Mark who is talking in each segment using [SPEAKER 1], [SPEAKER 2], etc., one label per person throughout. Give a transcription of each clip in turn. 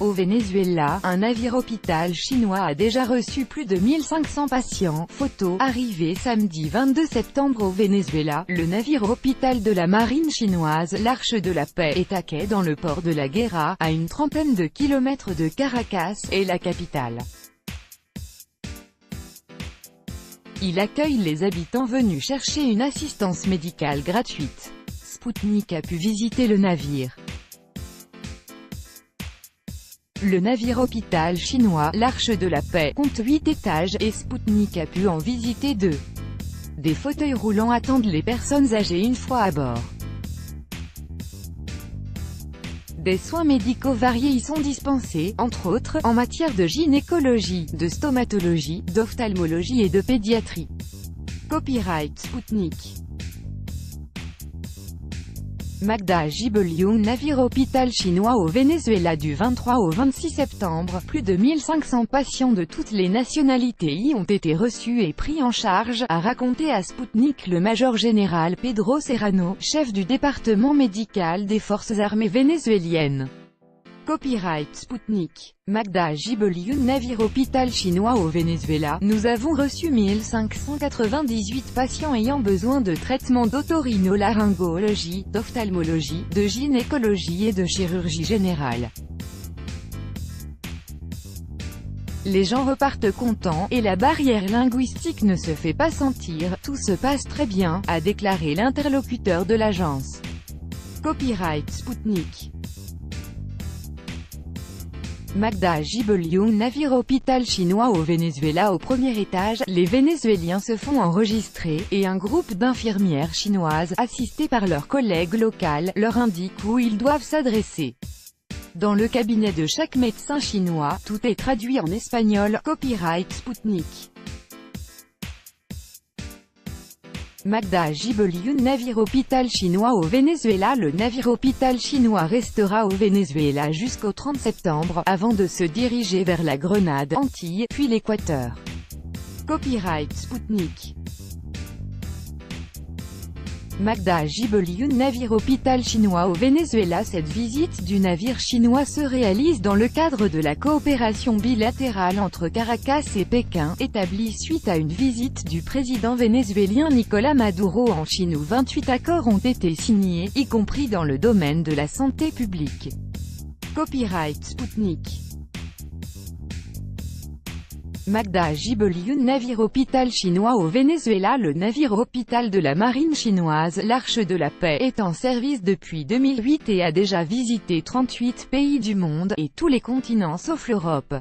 [SPEAKER 1] Au Venezuela, un navire-hôpital chinois a déjà reçu plus de 1500 patients. Photo, arrivé samedi 22 septembre au Venezuela, le navire-hôpital de la marine chinoise, l'Arche de la Paix, est à quai dans le port de la Guera, à une trentaine de kilomètres de Caracas, et la capitale. Il accueille les habitants venus chercher une assistance médicale gratuite. Sputnik a pu visiter le navire. Le navire-hôpital chinois, l'Arche de la Paix, compte 8 étages, et Sputnik a pu en visiter 2. Des fauteuils roulants attendent les personnes âgées une fois à bord. Des soins médicaux variés y sont dispensés, entre autres, en matière de gynécologie, de stomatologie, d'ophtalmologie et de pédiatrie. Copyright Sputnik. Magda Gibeliung, navire-hôpital chinois au Venezuela du 23 au 26 septembre, plus de 1500 patients de toutes les nationalités y ont été reçus et pris en charge, a raconté à Sputnik le major général Pedro Serrano, chef du département médical des forces armées vénézuéliennes. Copyright Sputnik. Magda Gibeliung, navire-hôpital chinois au Venezuela. Nous avons reçu 1598 patients ayant besoin de traitements d'otorhinolaryngologie, d'ophtalmologie, de gynécologie et de chirurgie générale. Les gens repartent contents, et la barrière linguistique ne se fait pas sentir, tout se passe très bien, a déclaré l'interlocuteur de l'agence. Copyright Sputnik. Magda Gibeliung, navire-hôpital chinois au Venezuela. Au premier étage, les Vénézuéliens se font enregistrer, et un groupe d'infirmières chinoises, assistées par leurs collègues locales, leur indique où ils doivent s'adresser. Dans le cabinet de chaque médecin chinois, tout est traduit en espagnol. Copyright Sputnik. Magda Gibeliung, navire-hôpital chinois au Venezuela. Le navire-hôpital chinois restera au Venezuela jusqu'au 30 septembre, avant de se diriger vers la Grenade, Antilles, puis l'Équateur. Copyright Sputnik. Magda Gibeliung, navire-hôpital chinois au Venezuela. Cette visite du navire chinois se réalise dans le cadre de la coopération bilatérale entre Caracas et Pékin, établie suite à une visite du président vénézuélien Nicolás Maduro en Chine où 28 accords ont été signés, y compris dans le domaine de la santé publique. Copyright Sputnik. Magda Gibeliung, navire-hôpital chinois au Venezuela. Le navire-hôpital de la marine chinoise, l'Arche de la Paix, est en service depuis 2008 et a déjà visité 38 pays du monde, et tous les continents sauf l'Europe.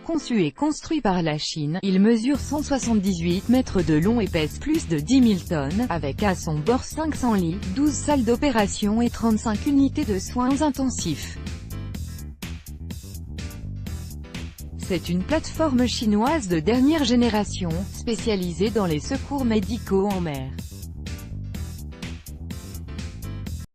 [SPEAKER 1] Conçu et construit par la Chine, il mesure 178 mètres de long et pèse plus de 10 000 tonnes, avec à son bord 500 lits, 12 salles d'opération et 35 unités de soins intensifs. C'est une plateforme chinoise de dernière génération, spécialisée dans les secours médicaux en mer.